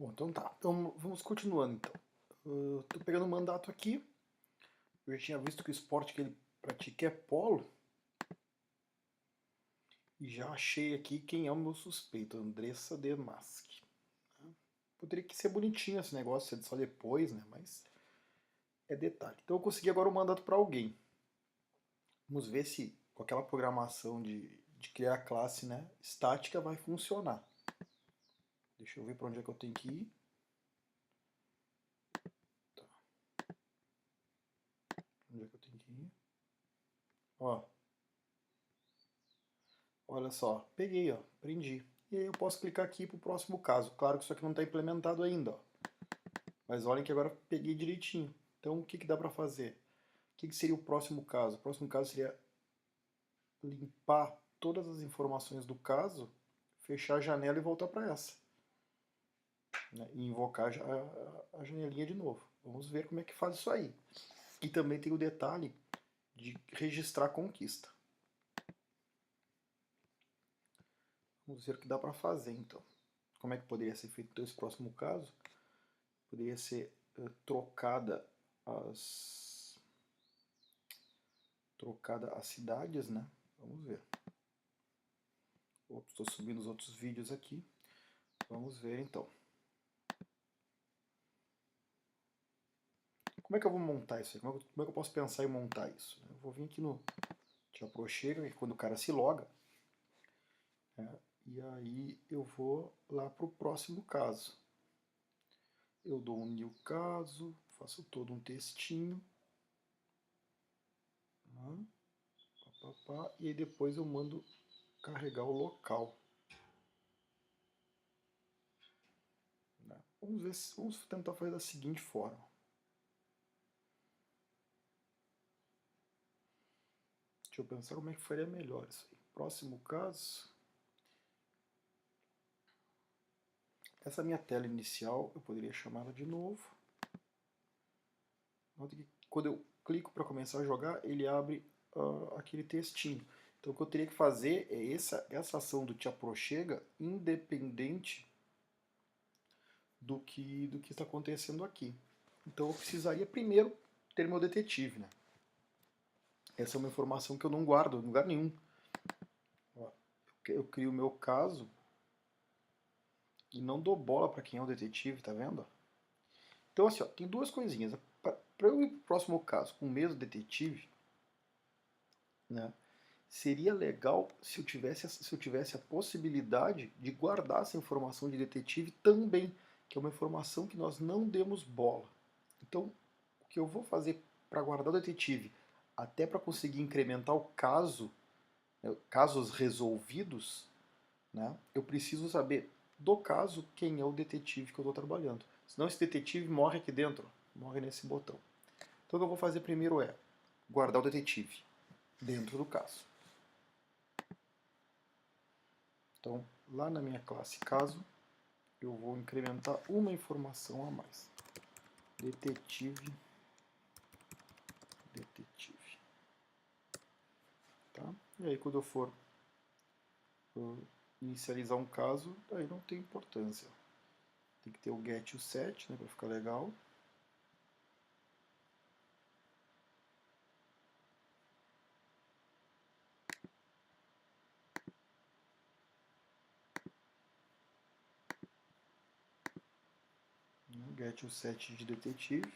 Bom, então tá. Então vamos continuando então. Tô pegando o mandato aqui. Eu já tinha visto que o esporte que ele pratica é polo. E já achei aqui quem é o meu suspeito, Andressa Demaski. Poderia que ser bonitinho esse negócio, só depois, né? Mas é detalhe. Então eu consegui agora o mandato para alguém. Vamos ver se com aquela programação de criar classe, né, estática vai funcionar. Deixa eu ver para onde é que eu tenho que ir. Tá. Onde é que eu tenho que ir? Ó. Olha só, peguei, ó, prendi. E aí eu posso clicar aqui para o próximo caso. Claro que isso aqui não está implementado ainda, ó. Mas olhem que agora peguei direitinho. Então o que, que dá para fazer? O que, que seria o próximo caso? O próximo caso seria limpar todas as informações do caso, fechar a janela e voltar para essa. Né? E invocar a janelinha de novo. Vamos ver como é que faz isso aí. E também tem o detalhe de registrar a conquista. Vamos ver o que dá para fazer então. Como é que poderia ser feito então, esse próximo caso? Poderia ser trocada as cidades, né? Vamos ver. Estou subindo os outros vídeos aqui. Vamos ver então. Como é que eu vou montar isso aí? Como é que eu posso pensar em montar isso? Eu vou vir aqui no te aproxega, que é quando o cara se loga. Né? E aí eu vou lá para o próximo caso. Eu dou um new caso, faço todo um textinho. Né? E aí depois eu mando carregar o local. Né? Vamos tentar fazer da seguinte forma. Deixa eu pensar como é que faria melhor isso aí. Próximo caso. Essa minha tela inicial, eu poderia chamá-la de novo. Nota que quando eu clico para começar a jogar, ele abre aquele textinho. Então o que eu teria que fazer é essa ação do te aproxega independente do que está acontecendo aqui. Então eu precisaria primeiro ter meu detetive. Né? Essa é uma informação que eu não guardo em lugar nenhum. Eu crio o meu caso e não dou bola para quem é o detetive, tá vendo? Então assim, ó, tem duas coisinhas. Para eu ir para o próximo caso com o mesmo detetive, né, seria legal se eu tivesse a possibilidade de guardar essa informação de detetive também, que é uma informação que nós não demos bola. Então, o que eu vou fazer para guardar o detetive, até para conseguir incrementar o caso, né, casos resolvidos, né, eu preciso saber do caso quem é o detetive que eu estou trabalhando. Senão esse detetive morre aqui dentro, morre nesse botão. Então o que eu vou fazer primeiro é guardar o detetive dentro do caso. Então, lá na minha classe caso, eu vou incrementar uma informação a mais. Detetive. Tá? E aí quando eu for inicializar um caso, aí não tem importância. Tem que ter o get e o set, né, para ficar legal. Get e o set de detetive.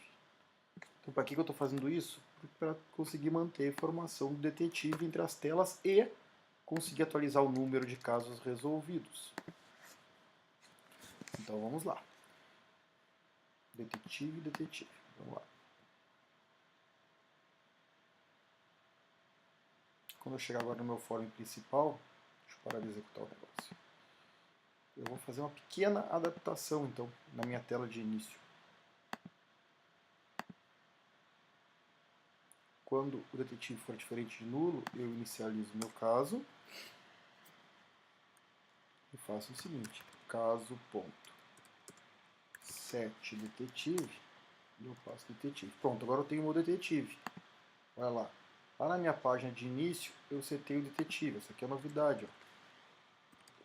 Então, para que eu estou fazendo isso? Para conseguir manter a informação do detetive entre as telas e conseguir atualizar o número de casos resolvidos. Então vamos lá. Detetive. Vamos lá. Quando eu chegar agora no meu fórum principal, deixa eu parar de executar o negócio. Eu vou fazer uma pequena adaptação, então, na minha tela de início. Quando o detetive for diferente de nulo, eu inicializo o meu caso e faço o seguinte, caso.set detetive, e eu passo detetive. Pronto, agora eu tenho o meu detetive. Olha lá. Lá na minha página de início, eu setei o detetive. Essa aqui é a novidade. Ó.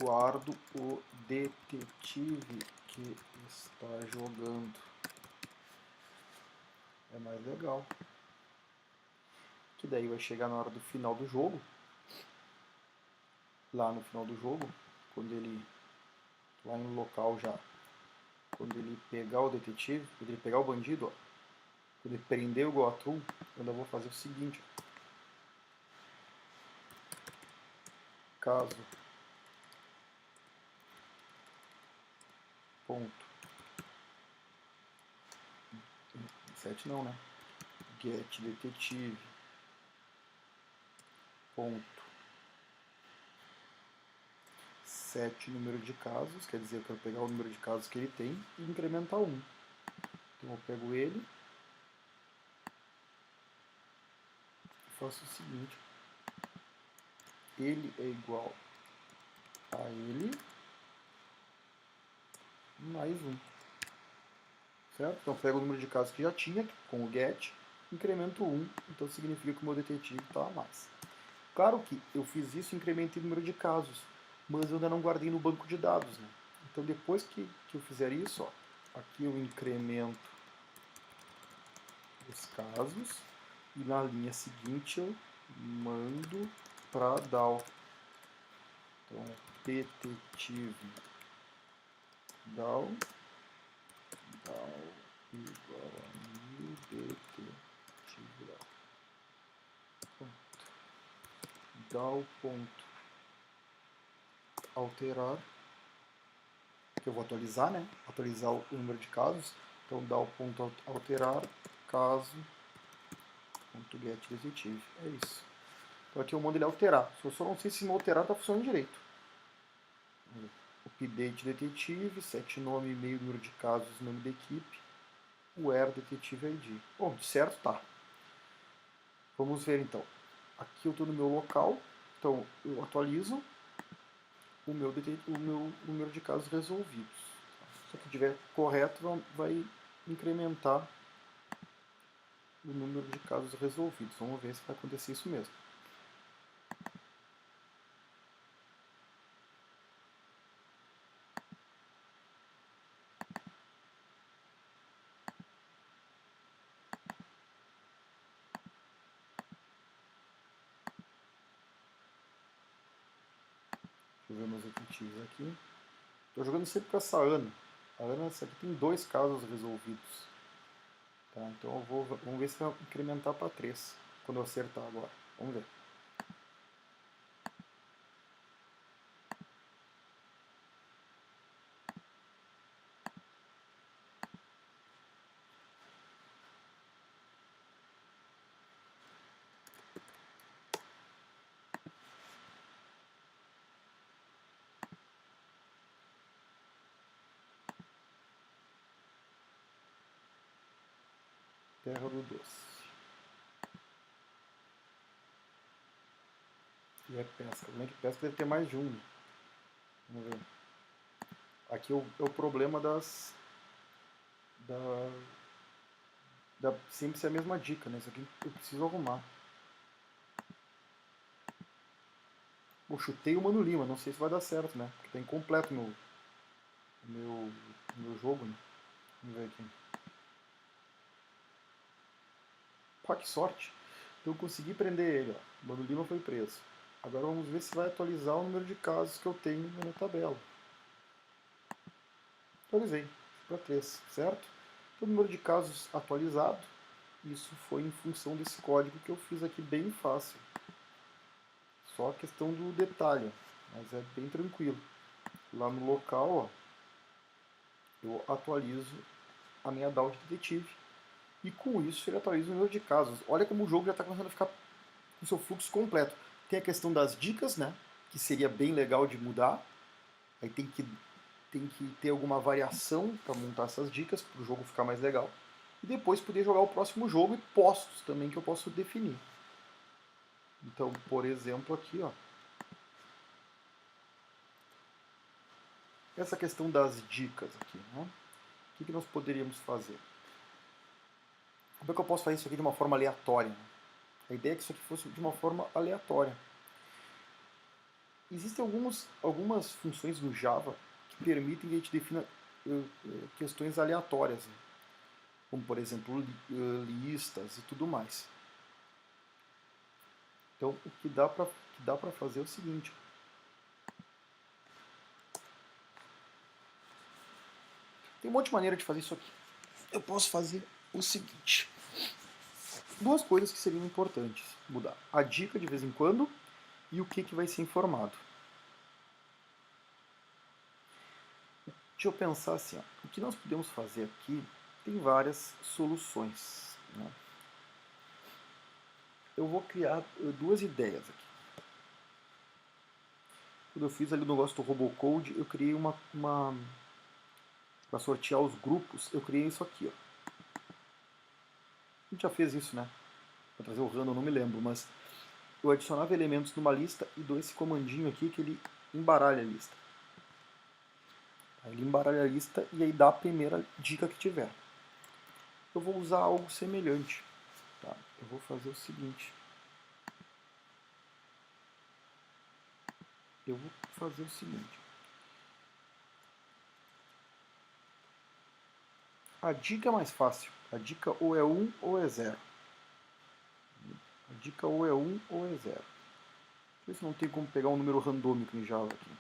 Guardo o detetive que está jogando. É mais legal. Que daí vai chegar na hora do final do jogo. Lá no final do jogo, quando ele, lá no local já, quando ele pegar o detetive, quando ele pegar o bandido, ó, quando ele prender o Gotham, eu ainda vou fazer o seguinte. Caso ponto 7 não, né? Get detetive ponto 7 número de casos, quer dizer, eu quero pegar o número de casos que ele tem e incrementar 1. Então eu pego ele e faço o seguinte. Ele é igual a ele mais 1. Certo? Então eu pego o número de casos que já tinha, com o get, incremento 1, então significa que o meu detetive está a mais. Claro que eu fiz isso e incrementei o número de casos, mas eu ainda não guardei no banco de dados. Né? Então depois que eu fizer isso, ó, aqui eu incremento os casos e na linha seguinte eu mando para DAO. Então detetive DAO igual a new detetive DAO. DAO ponto alterar, que eu vou atualizar, né? Atualizar o número de casos. Então DAO ponto alterar caso ponto get detetive. É isso. Então aqui eu mando ele alterar. Eu só não sei se no alterar está funcionando direito. Update detetive, set nome, e-mail, número de casos, nome da equipe, where detetive ID. Bom, certo, tá. Vamos ver então. Aqui eu estou no meu local, então eu atualizo o meu número de casos resolvidos. Se aqui estiver correto, vai incrementar o número de casos resolvidos. Vamos ver se vai acontecer isso mesmo. Deixa eu ver meus detetives aqui. Estou jogando sempre com essa Ana. A Ana, essa aqui tem 2 casos resolvidos. Tá, então vamos ver se vai incrementar para 3 quando eu acertar agora. Vamos ver. Terra do Doce. E é pesca. Como é que pesca deve ter mais de um. Né? Vamos ver. Aqui é o problema sempre ser a mesma dica, né? Isso aqui eu preciso arrumar. Eu chutei o Mano Lima, não sei se vai dar certo, né? Porque tá incompleto meu jogo, né? Vamos ver aqui. Pá, que sorte! Então eu consegui prender ele, ó. O Mano Lima foi preso. Agora vamos ver se vai atualizar o número de casos que eu tenho na minha tabela. Atualizei para 3, certo? Então, o número de casos atualizado, isso foi em função desse código que eu fiz aqui bem fácil. Só a questão do detalhe, mas é bem tranquilo. Lá no local, ó, eu atualizo a minha DAO de detetive e com isso ele atualiza o número de casos. Olha como o jogo já está começando a ficar com seu fluxo completo. Tem a questão das dicas, né, que seria bem legal de mudar. Aí tem que ter alguma variação para montar essas dicas para o jogo ficar mais legal. E depois poder jogar o próximo jogo e postos também que eu posso definir. Então, por exemplo, aqui, ó, essa questão das dicas aqui, né? O que nós poderíamos fazer? Como é que eu posso fazer isso aqui de uma forma aleatória? Né? A ideia é que isso aqui fosse de uma forma aleatória. Existem algumas funções no Java que permitem que a gente defina questões aleatórias, né? Como por exemplo listas e tudo mais. Então o que dá para fazer é o seguinte. Tem um monte de maneira de fazer isso aqui. Eu posso fazer o seguinte. Duas coisas que seriam importantes mudar. A dica de vez em quando e o que vai ser informado. Deixa eu pensar assim, ó. O que nós podemos fazer aqui tem várias soluções, né? Eu vou criar duas ideias aqui. Quando eu fiz ali o negócio do Robocode, eu criei para sortear os grupos, eu criei isso aqui, ó. A gente já fez isso, né? Para trazer o random, não me lembro, mas eu adicionava elementos numa lista e dou esse comandinho aqui que ele embaralha a lista. Aí ele embaralha a lista e aí dá a primeira dica que tiver. Eu vou usar algo semelhante. Tá? Eu vou fazer o seguinte. A dica é mais fácil. A dica ou é 1 ou é 0. A dica ou é 1 ou é 0. Deixa eu ver se não tem como pegar um número randômico em Java aqui.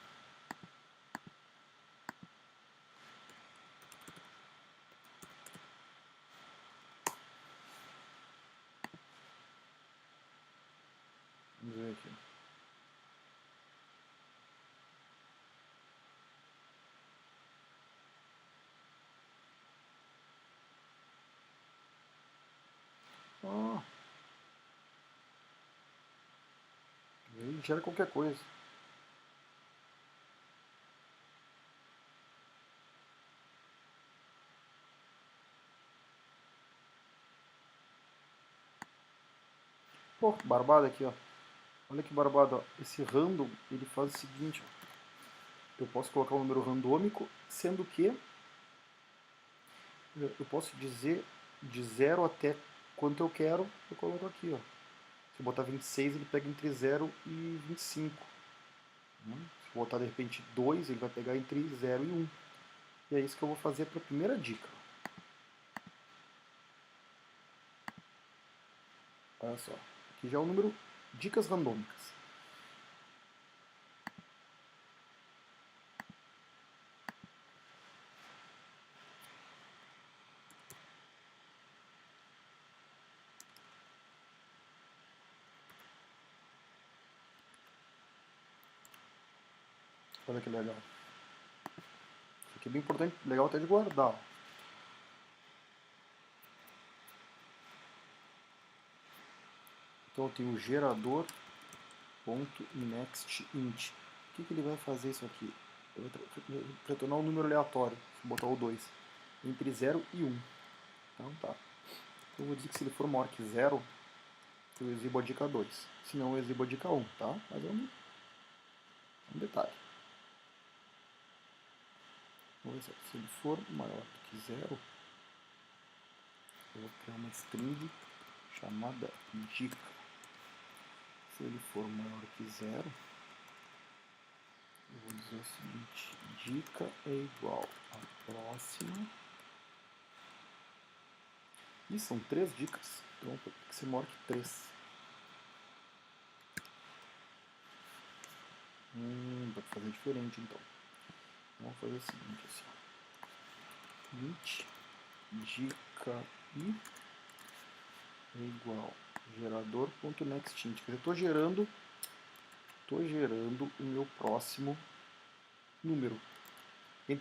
Vamos ver aqui. Ah, aí gera qualquer coisa. Pô, barbada aqui, ó. Olha que barbada, ó. Esse random, ele faz o seguinte, ó. Eu posso colocar um número randômico, sendo que eu posso dizer de 0 até quanto eu quero, eu coloco aqui, ó. Se eu botar 26, ele pega entre 0 e 25. Se eu botar de repente 2, ele vai pegar entre 0 e 1. E é isso que eu vou fazer para a primeira dica. Olha só, aqui já é o número dicas randômicas. Olha que legal. Isso aqui é bem importante, legal até de guardar. Então eu tenho o gerador.nextInt. O que ele vai fazer isso aqui? Eu vou retornar um número aleatório, vou botar o 2, entre 0 e 1. Então tá. Eu vou dizer que se ele for maior que 0, eu exibo a dica 2. Se não, eu exibo a dica 1, tá? Mas é um detalhe. Vamos ver se ele for maior do que 0, eu vou criar uma string chamada dica. Se ele for maior que 0, eu vou dizer o seguinte: dica é igual a próxima. E são 3 dicas, então tem que ser maior que 3. Vai fazer diferente então. Vamos fazer o seguinte assim. Int dica i é igual gerador.nextInt. Quer dizer, estou gerando o meu próximo número. O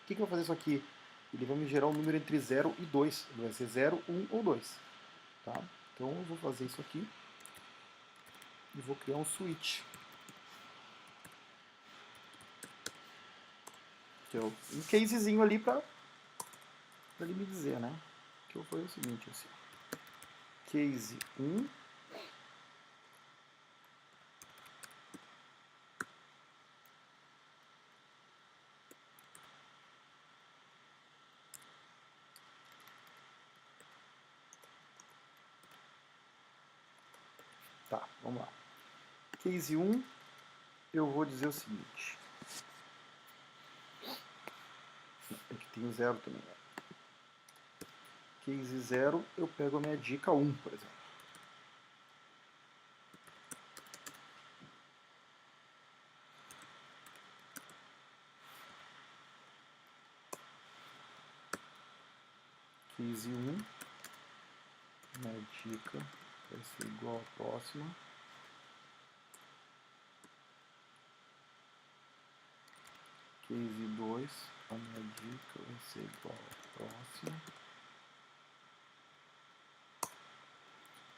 que eu vou fazer isso aqui? Ele vai me gerar um número entre 0 e 2. Ele vai ser 0, 1 ou 2. Tá? Então eu vou fazer isso aqui e vou criar um switch. Que é um casezinho ali para ele me dizer, né? Que eu vou fazer o seguinte, assim. Case 1. Tá, vamos lá. Case 1, eu vou dizer o seguinte. Tem o 0 também. Case 0, eu pego a minha dica 1, por exemplo. Case 1, minha dica vai ser igual à próxima. Case 2, a minha dica vai ser igual à próxima.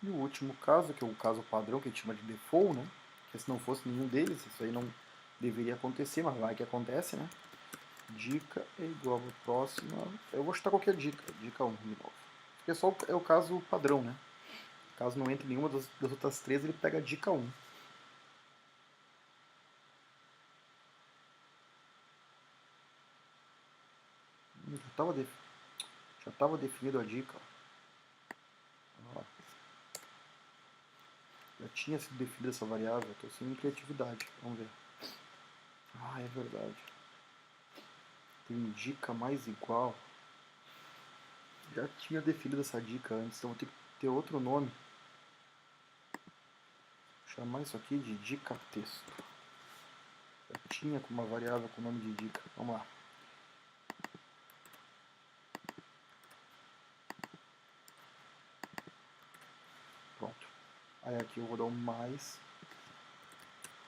E o último caso, que é o caso padrão, que a gente chama de default, né? Que se não fosse nenhum deles, isso aí não deveria acontecer, mas vai que acontece, né? Dica é igual à próxima. Eu vou chutar qualquer dica, dica 1 de novo. Porque só é o caso padrão, né? Caso não entre nenhuma das outras três, ele pega a dica 1. Já estava definido a dica. Ó. Já tinha sido definida essa variável, estou sem criatividade. Vamos ver. Ah, é verdade. Tem dica mais igual. Já tinha definido essa dica antes, então vou ter que ter outro nome. Vou chamar isso aqui de dica texto. Já tinha com uma variável com o nome de dica. Vamos lá. Pronto. Aí aqui eu vou dar um mais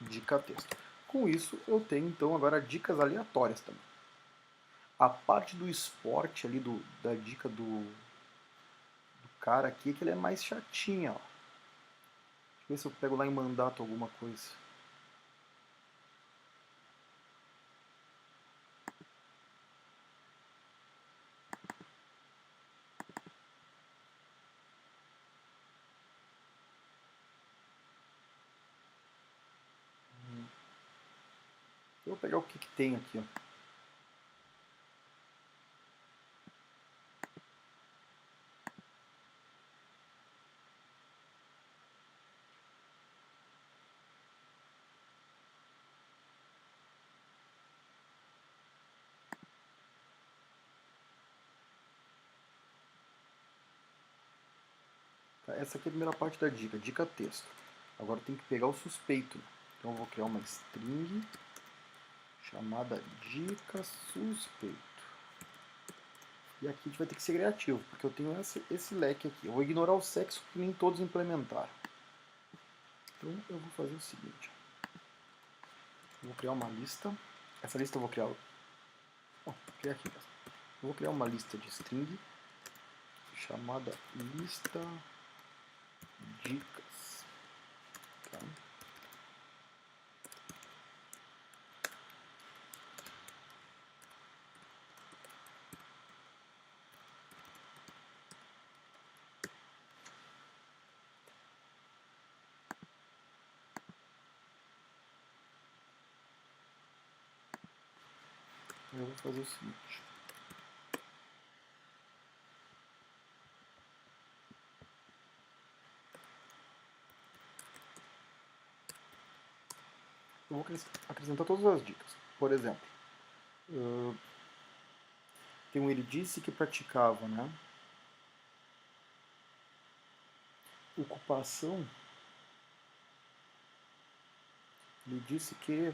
dica texto. Com isso eu tenho então agora dicas aleatórias também. A parte do esporte ali, da dica do cara aqui, que ele é mais chatinha, ó. Deixa eu ver se eu pego lá em mandato alguma coisa. Eu vou pegar o que tem aqui, ó. Tá, essa aqui é a primeira parte da dica, dica texto. Agora tem que pegar o suspeito. Então eu vou criar uma string chamada dica suspeito. E aqui a gente vai ter que ser criativo, porque eu tenho esse leque aqui. Eu vou ignorar o sexo que nem todos implementaram. Então eu vou fazer o seguinte. Eu vou criar uma lista. Essa lista eu vou criar... vou criar aqui. Eu vou criar uma lista de string chamada lista dicas. Tá? Eu vou fazer o seguinte. Eu vou acrescentar todas as dicas. Por exemplo, tem um ele disse que praticava, né? Ocupação. Ele disse que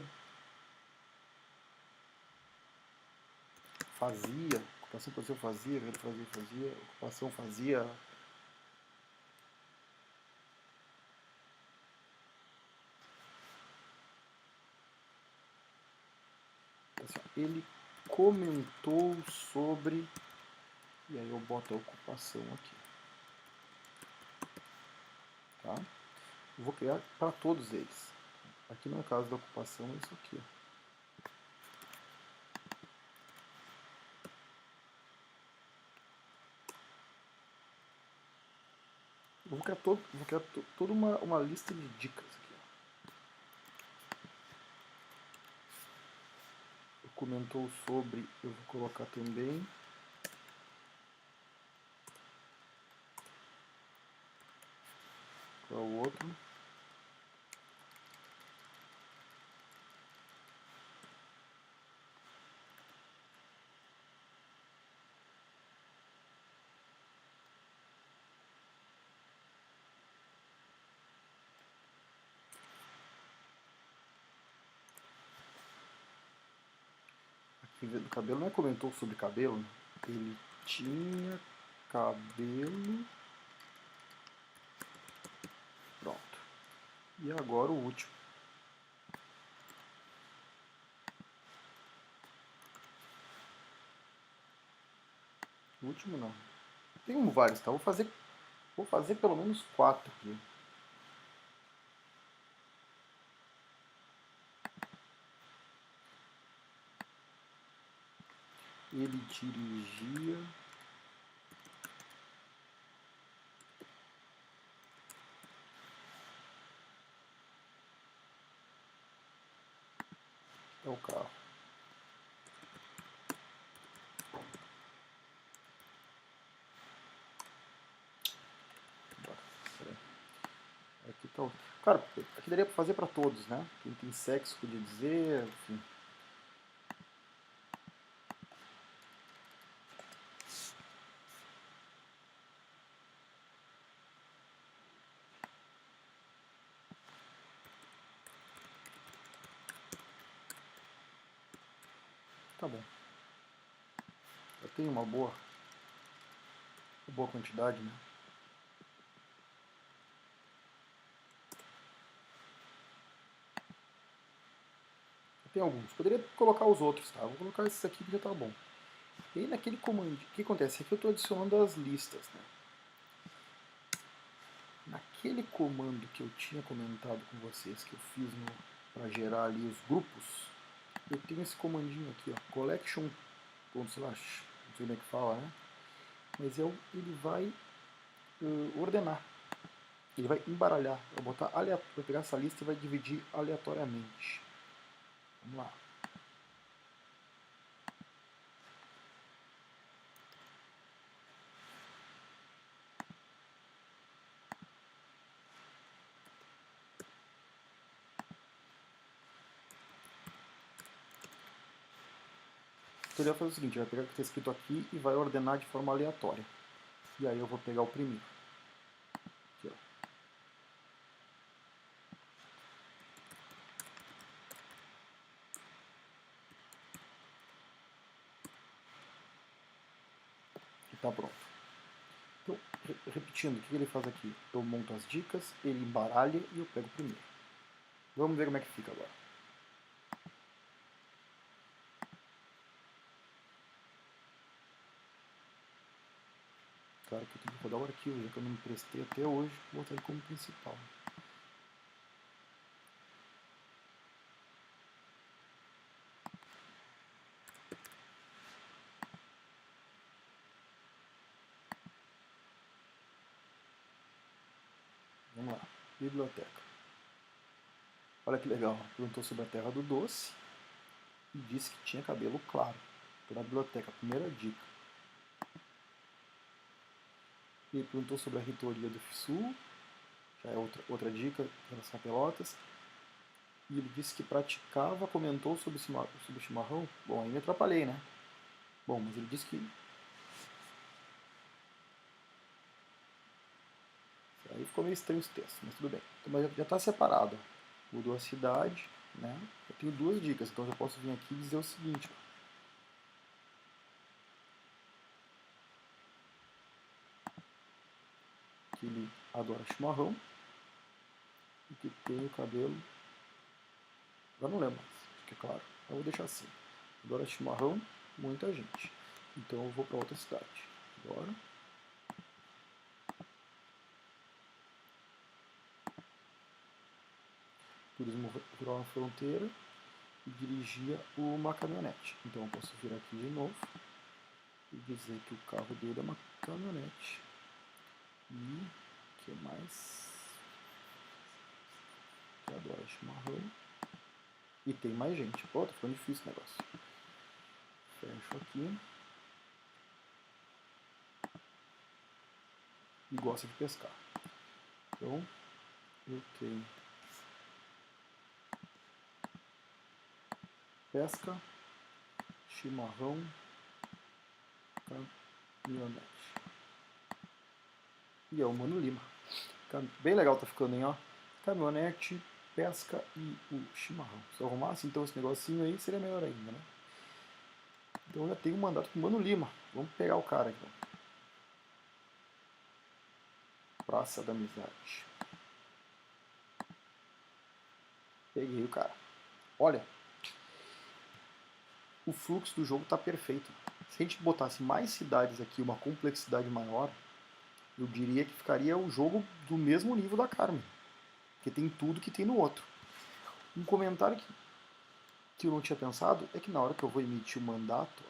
fazia. Ocupação pode ser fazia, ele fazia. Ocupação fazia. Assim, ele comentou sobre. E aí eu boto a ocupação aqui. Tá? Eu vou criar para todos eles. Aqui no caso da ocupação é isso aqui. Eu vou criar toda uma lista de dicas aqui. Eu comentou sobre, eu vou colocar também. Qual é o outro? em vez do cabelo, não é comentou sobre cabelo, né? Ele tinha cabelo. Pronto. E agora o último. O último não. Tem vários, tá? Vou fazer pelo menos 4 aqui. Ele dirigia o carro. Aqui tá. Cara, aqui daria pra fazer pra todos, né? Quem tem sexo podia dizer, enfim. Tá bom. Eu tenho uma boa quantidade, né? Tem alguns. Poderia colocar os outros, tá? Vou colocar esses aqui que já tá bom. E aí naquele comando, o que acontece? Aqui eu estou adicionando as listas, né? Naquele comando que eu tinha comentado com vocês, que eu fiz para gerar ali os grupos, eu tenho esse comandinho aqui, ó, collection, sei lá, não sei como é que fala, né? Mas ele vai ordenar, ele vai embaralhar, vai pegar essa lista e vai dividir aleatoriamente. Vamos lá. Então ele vai fazer o seguinte, vai pegar o que está escrito aqui e vai ordenar de forma aleatória. E aí eu vou pegar o primeiro. Aqui, ó. E tá pronto. Então, repetindo, o que ele faz aqui? Eu monto as dicas, ele embaralha e eu pego o primeiro. Vamos ver como é que fica agora. Claro que eu tenho que rodar o arquivo, já que eu não me prestei até hoje, vou botar ele como principal. Vamos lá, biblioteca. Olha que legal, perguntou sobre a terra do doce e disse que tinha cabelo claro. Estou na biblioteca, primeira dica. Ele perguntou sobre a reitoria do Sul, já é outra dica em relação a Pelotas. E ele disse que praticava, comentou sobre o chimarrão. Bom, aí me atrapalhei, né? Bom, mas ele disse que... Aí ficou meio estranho esse texto, mas tudo bem. Então, mas já está separado. Mudou a cidade, né? Eu tenho 2 dicas, então eu já posso vir aqui e dizer o seguinte. Que ele adora chimarrão e que tem o cabelo... Eu não lembro mais, fica claro. Eu vou deixar assim. Adora chimarrão, muita gente. Então eu vou para outra cidade. Agora... Turismo rural na fronteira e dirigia uma caminhonete. Então eu posso vir aqui de novo e dizer que o carro dele é uma caminhonete. E o que mais? Que adora chimarrão. E tem mais gente. Pô, tá ficando difícil o negócio. Fecho aqui. E gosta de pescar. Então eu tenho pesca, chimarrão, caminhonete. E é o Mano Lima. Bem legal tá ficando, hein, ó. Caminhonete, pesca e o chimarrão. Se eu arrumasse então esse negocinho aí, seria melhor ainda, né? Então já tem um mandato com o Mano Lima. Vamos pegar o cara aqui. Praça da Amizade. Peguei o cara. Olha, o fluxo do jogo está perfeito. Se a gente botasse mais cidades aqui, uma complexidade maior, eu diria que ficaria o jogo do mesmo nível da Carmen. Porque tem tudo que tem no outro. Um comentário que eu não tinha pensado é que na hora que eu vou emitir o mandato,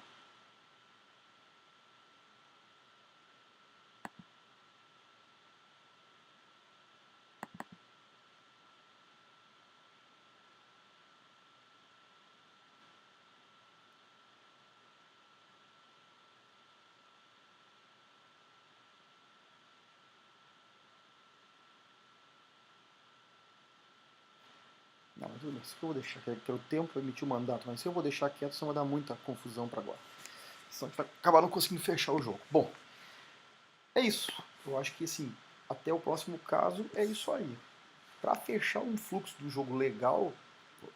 não, mas isso que eu vou deixar quieto, que é o tempo para emitir o mandato, mas se eu vou deixar quieto, senão vai dar muita confusão para agora. Senão a gente vai acabar não conseguindo fechar o jogo. Bom, é isso. Eu acho que assim, até o próximo caso é isso aí. Para fechar um fluxo do jogo legal,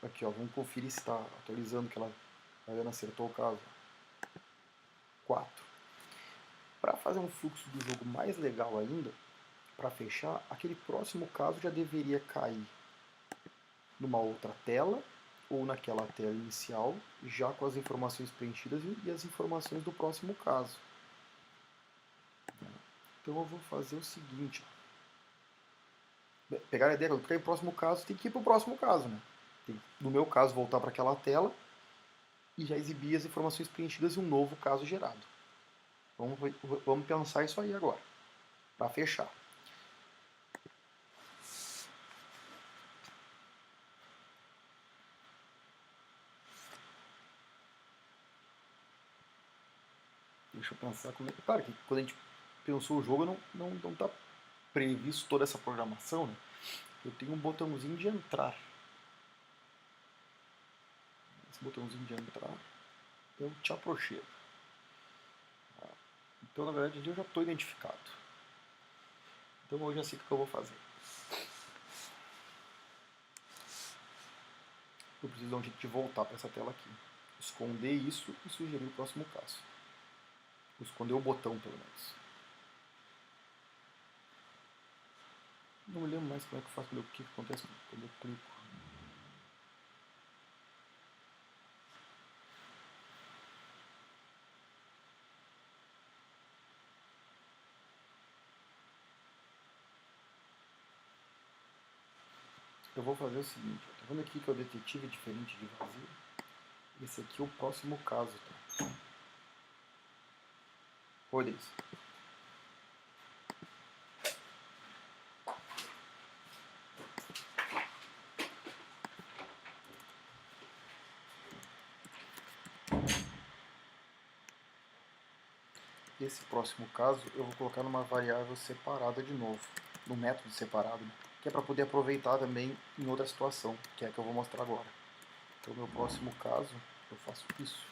aqui ó, vamos conferir se está atualizando que a Helena acertou o caso. 4. Para fazer um fluxo do jogo mais legal ainda, para fechar, aquele próximo caso já deveria cair numa outra tela ou naquela tela inicial, já com as informações preenchidas e as informações do próximo caso. Então eu vou fazer o seguinte. Pegar a ideia, quando cair o próximo caso, tem que ir para o próximo caso. Né? Tem, no meu caso, voltar para aquela tela e já exibir as informações preenchidas e um novo caso gerado. Vamos pensar isso aí agora, para fechar. Deixa eu pensar como é que. Claro que quando a gente pensou o jogo, não está previsto toda essa programação. Né? Eu tenho um botãozinho de entrar. Esse botãozinho de entrar é o te aproxima. Então, na verdade, eu já estou identificado. Então, eu já sei o que eu vou fazer. Eu preciso dar um jeito de voltar para essa tela aqui. Esconder isso e sugerir o próximo caso. Vou esconder o botão, pelo menos. Não me lembro mais como é que eu faço, o que acontece quando eu clico. Eu vou fazer o seguinte, tá vendo aqui que é o detetive diferente de vazio? Esse aqui é o próximo caso, tá? Olha isso. Esse próximo caso eu vou colocar numa variável separada de novo, no método separado, né? Que é para poder aproveitar também em outra situação, que é a que eu vou mostrar agora. Então, no meu próximo caso, eu faço isso.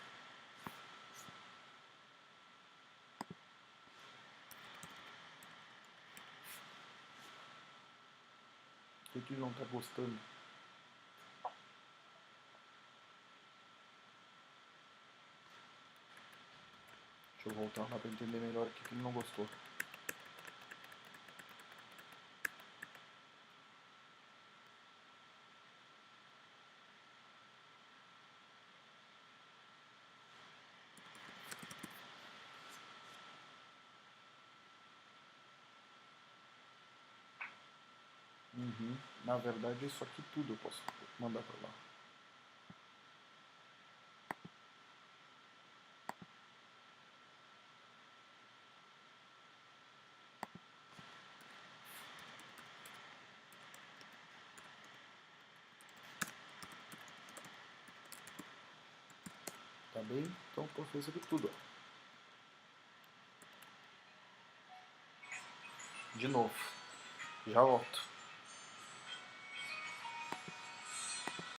Por que ele não está gostando? Deixa eu voltar lá para entender melhor o que ele não gostou. Na verdade, isso aqui tudo eu posso mandar para lá. Tá bem? Então, posso fazer isso aqui tudo. Ó. De novo. Já volto.